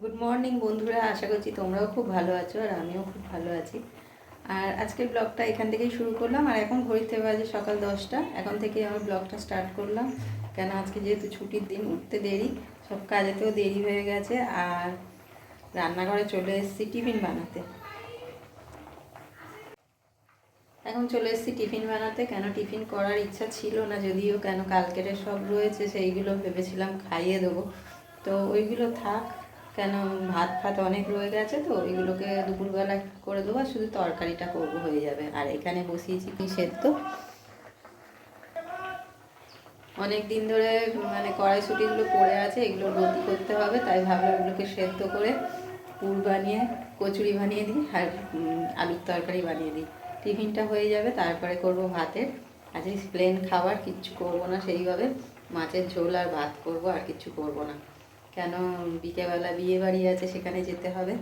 Good morning বন্ধুরা, আশা করছি তোমরাও খুব ভালো আছো আর আমিও খুব ভালো আছি। আর আজকের ব্লগটা এখান থেকেই শুরু করলাম। আর এখন ঘড়িতে বাজে সকাল 10টা। এখন থেকেই আমি ব্লগটা স্টার্ট করলাম, কেন আজকে যেহেতু ছুটির দিন, উঠতে দেরি, সব কাজেতেও দেরি হয়ে গেছে। আর রান্নাঘরে চলে এসেছি টিফিন বানাতে। এখন চলে এসেছি টিফিন বানাতে, কেন টিফিন করার ইচ্ছা ছিল না যদিও, কেন কালকের সব রয়েছে, সেইগুলো ভেবেছিলাম খাইয়ে দেবো। তো ওইগুলো থাক, কেন ভাত ফাত অনেক রয়ে গেছে, তো ওইগুলোকে দুপুরবেলা করে দেবো, আর শুধু তরকারিটা করবো, হয়ে যাবে। আর এখানে বসিয়েছি কি সেদ্ধ, অনেক দিন ধরে মানে কড়াইশুঁটিগুলো পড়ে আছে, এগুলো লতি করতে হবে, তাই ভাবলাম এগুলোকে সেদ্ধ করে পুর বানিয়ে কচুরি বানিয়ে দিই আর আলুর তরকারি বানিয়ে দিই। টিফিনটা হয়ে যাবে, তারপরে করব ভাতের। আজকে প্লেন খাবার, কিচ্ছু করব না সেইভাবে, মাছের ঝোল আর ভাত করব, আর কিচ্ছু করব না। কেন বিকেলবেলা বিয়ে বাড়ি আছে, সেখানে যেতে হবে,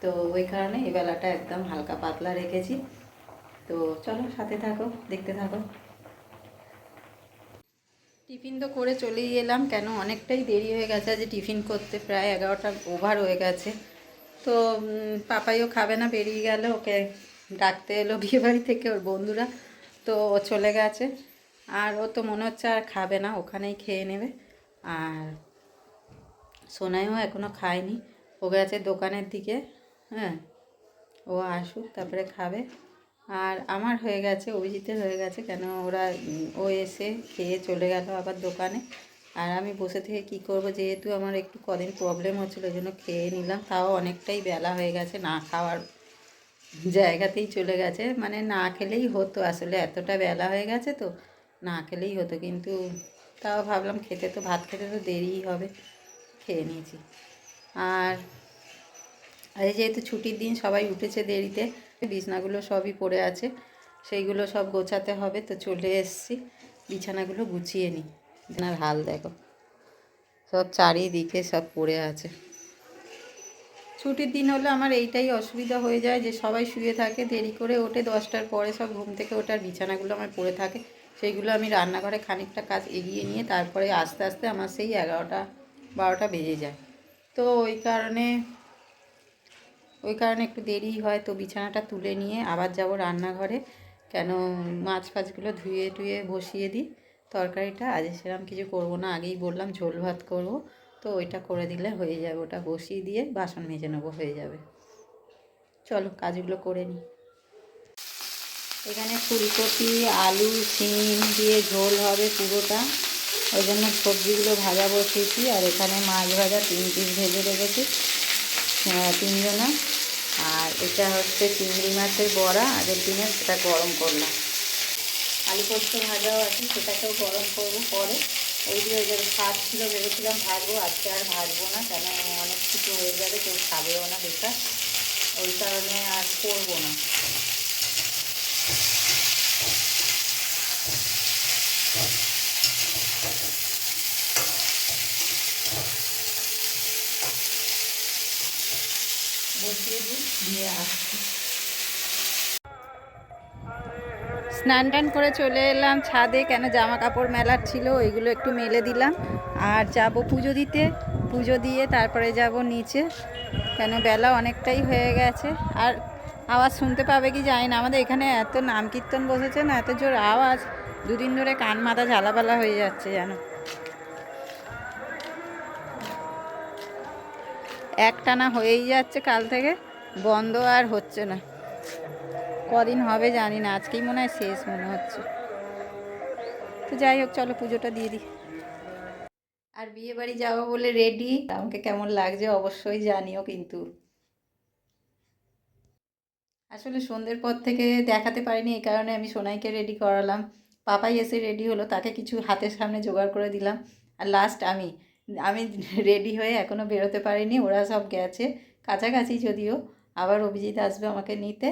তো ওই কারণে এই বেলাটা একদম হালকা পাতলা রেখেছি। তো চলো সাথে থাকো, দেখতে থাকো। টিফিন তো করে চলেই এলাম, কেন অনেকটাই দেরি হয়ে গেছে, আজ টিফিন করতে প্রায় 11টা ওভার হয়ে গেছে। তো পাপাইও খাবে না, বেরিয়ে গেল, ওকে ডাকতে এলো বিয়েবাড়ি থেকে ওর বন্ধুরা, তো ও চলে গেছে। আর ও তো মনে হচ্ছে আর খাবে না, ওখানেই খেয়ে নেবে। আর সোনাইও এখনও খায়নি, ও গেছে দোকানের দিকে। হ্যাঁ, ও আসুক তারপরে খাবে। আর আমার হয়ে গেছে, অভিজিতের হয়ে গেছে, কেন ওরা ও এসে খেয়ে চলে গেল আবার দোকানে। আর আমি বসে থেকে কি করব, যেহেতু আমার একটু কদিন প্রবলেম হচ্ছিলো, ওই জন্য খেয়ে নিলাম। তাও অনেকটাই বেলা হয়ে গেছে, না খাওয়ার জায়গাতেই চলে গেছে, মানে না খেলেই হতো, আসলে এতটা বেলা হয়ে গেছে তো না খেলেই হতো, কিন্তু তাও ভাবলাম খেতে তো, ভাত খেতে তো দেরিই হবে, খেয়ে নিয়েছি। আর আজ যেহেতু ছুটির দিন, সবাই উঠেছে দেরিতে, বিছানাগুলো সবই পড়ে আছে, সেইগুলো সব গোছাতে হবে। তো চলে এসেছি, বিছানাগুলো গুছিয়ে নিই। বিছানার হাল দেখো, সব চারিদিকে সব পড়ে আছে। ছুটির দিন হলে আমার এইটাই অসুবিধা হয়ে যায়, যে সবাই শুয়ে থাকে, দেরি করে ওঠে, 10টার পরে সব ঘুম থেকে ওঠার, বিছানাগুলো আমার পড়ে থাকে, সেইগুলো আমি রান্নাঘরে খানিকটা কাজ এগিয়ে নিয়ে তারপরে আস্তে আস্তে আমার সেই 11টা 12টা বেজে যায়। তো ওই কারণে একটু দেরি হয়। তো বিছানাটা তুলে নিয়ে আবার যাব রান্নাঘরে, কেন মাছ ফাছগুলো ধুয়ে টুয়ে বসিয়ে দিই। তরকারিটা আজ সেরকম কিছু করব না, আগেই বললাম ঝোল ভাত করব, তো ওইটা করে দিলে হয়ে যাবে, ওটা বসিয়ে দিয়ে বাসন মেজে নেবো, হয়ে যাবে। চলো কাজগুলো করে নিই। এখানে ফুলকপি, আলু, শিম দিয়ে ঝোল হবে পুরোটা, ওই জন্য সবজিগুলো ভাজা বসিয়েছি। আর এখানে মাছ ভাজা 3 পিস ভেজে রেখেছি, 3জনা। আর এটা হচ্ছে চিংড়ি মাছের বড়া, আগের দিনের, সেটা গরম করলাম। আলু পোস্ত ভাজাও আছে, সেটাকেও গরম করবো পরে। ওইগুলো এবার ভাত ছিল, ভেবেছিলাম ভাজবো, আজকে আর ভাজবো না, কেন অনেক কিছু হয়ে যাবে, কেউ খাবেও না বেকার, ওই কারণে আর করবো না। বসিয়ে দিয়ে আসছি। স্নান টান করে চলে এলাম ছাদে, কেন জামা কাপড় মেলার ছিল, ওইগুলো একটু মেলে দিলাম। আর যাব পুজো দিতে, পুজো দিয়ে তারপরে যাব নিচে, কেন বেলা অনেকটাই হয়ে গেছে। আর আওয়াজ শুনতে পাবে কি জানি না, আমাদের এখানে এত নাম কীর্তন বসেছে না, এত জোর আওয়াজ, দুদিন ধরে কান মাথা ঝালাপালা হয়ে যাচ্ছে যেন, একটানা হয়েই যাচ্ছে কাল থেকে, বন্ধ আর হচ্ছে না। কদিন হবে জানি না, আজকেই মনে হয় শেষ মনে হচ্ছে। তো যাই হোক, চলো পুজোটা দিয়ে দিই। আর বিয়ে বাড়ি যাবো বলে রেডি, আমাকে কেমন লাগছে অবশ্যই জানিও কিন্তু। আসলে সন্ধ্যের পর থেকে দেখাতে পারিনি, এই কারণে আমি সোনাইকে রেডি করালাম। পাপাই এসে রেডি হলো, তাকে কিছু হাতের সামনে জোগাড় করে দিলাম। আর লাস্ট আমি আমি রেডি হয়ে এখনও বেরোতে পারিনি, ওরা সব গেছে কাছাকাছি যদিও, আবার অভিজিৎ আসবে আমাকে নিতে,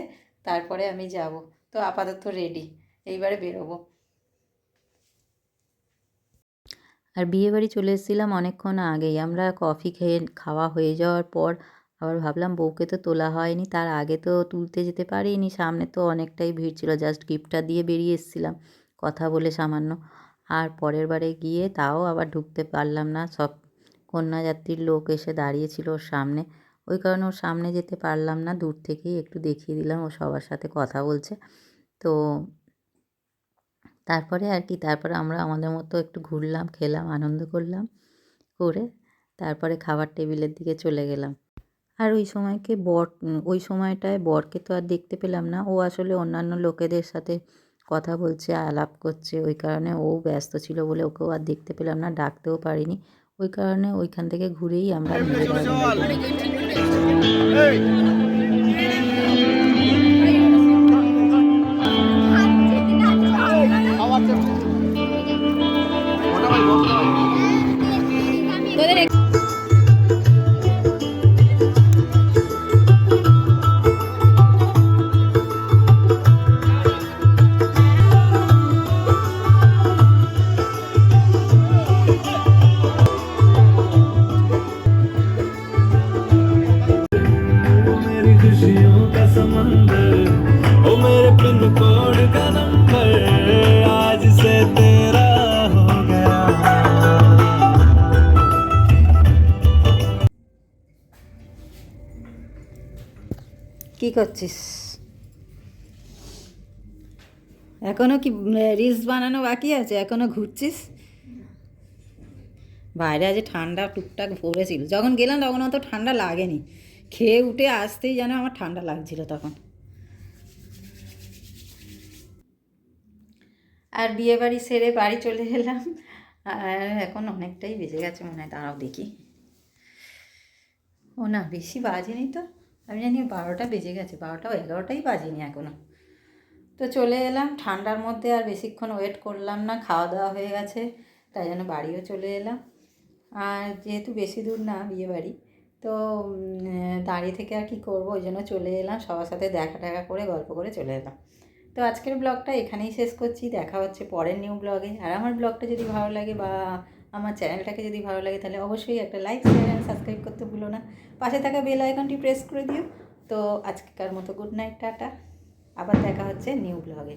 তারপরে আমি যাব। তো আপাতত রেডি, এইবারে বেরোবো। আর বিয়েবাড়ি চলে এসেছিলাম অনেকক্ষণ আগেই, আমরা কফি খেয়ে খাওয়া হয়ে যাওয়ার পর আবার ভাবলাম বউকে তো তোলা হয়নি, তার আগে তো তুলতে যেতে পারিনি, সামনে তো অনেকটাই ভিড় ছিল, জাস্ট গিফটটা দিয়ে বেরিয়ে এসেছিলাম কথা বলে সামান্য। আর পরের বারে গিয়ে তাও আবার ঢুকতে পারলাম না, সব কন্যাযাত্রীর লোক এসে দাঁড়িয়েছিল ওর সামনে, ওই কারণে ওর সামনে যেতে পারলাম না, দূর থেকেই একটু দেখিয়ে দিলাম ও সবার সাথে কথা বলছে। তো তারপরে আর কি, তারপরে আমরা আমাদের মতো একটু ঘুরলাম, খেলাম, আনন্দ করলাম, করে তারপরে খাবার টেবিলের দিকে চলে গেলাম। আর ওই সময়টায় বরকে তো আর দেখতে পেলাম না, ও আসলে অন্যান্য লোকেদের সাথে কথা বলছে, আলাপ করছে, ওই কারণে ও ব্যস্ত ছিল বলে ওকেও আর দেখতে পেলাম না, ডাকতেও পারিনি। ওই কারণে ওইখান থেকে ঘুরেই আমরা নিজেরা কি করছিস এখনো? কি রিলস বানানো বাকি আছে? এখনো ঘুরছিস? বাইরে আজ ঠান্ডা টুকটাক পড়েছিল, যখন গেলাম তখন অত ঠান্ডা লাগেনি, খেয়ে উঠে আসতেই যেন আমার ঠান্ডা লাগছিল তখন। আর বিয়ে বাড়ি সেরে বাড়ি চলে এলাম, আর এখন অনেকটাই বেজে গেছে মনে হয়, দাঁড়াও দেখি। ও না, বেশি বাজেনি তো, আমি জানি 12টা বেজে গেছে, 12টা 11টাই বাজেনি এখনও। তো চলে এলাম, ঠান্ডার মধ্যে আর বেশিক্ষণ ওয়েট করলাম না, খাওয়া দাওয়া হয়ে গেছে, তাই জন্য বাড়িও চলে এলাম। আর যেহেতু বেশি দূর না বিয়ে বাড়ি, তো দাঁড়িয়ে থেকে আর কি করবো, ওই জন্য চলে এলাম, সবার সাথে দেখা করে গল্প করে চলে এলাম। তো আজকের ব্লগটা এখানেই শেষ করছি, দেখা হচ্ছে পরের নিউ ব্লগে। আর আমার ব্লগটা যদি ভালো লাগে বা আমার চ্যানেলটাকে যদি ভালো লাগে, তাহলে অবশ্যই একটা লাইক, শেয়ার অ্যান্ড সাবস্ক্রাইব করতে ভুলো না, পাশে থাকা বেল আইকনটি প্রেস করে দিও। তো আজকেকার মতো গুড নাইট, টাটা, আবার দেখা হচ্ছে নিউ ব্লগে।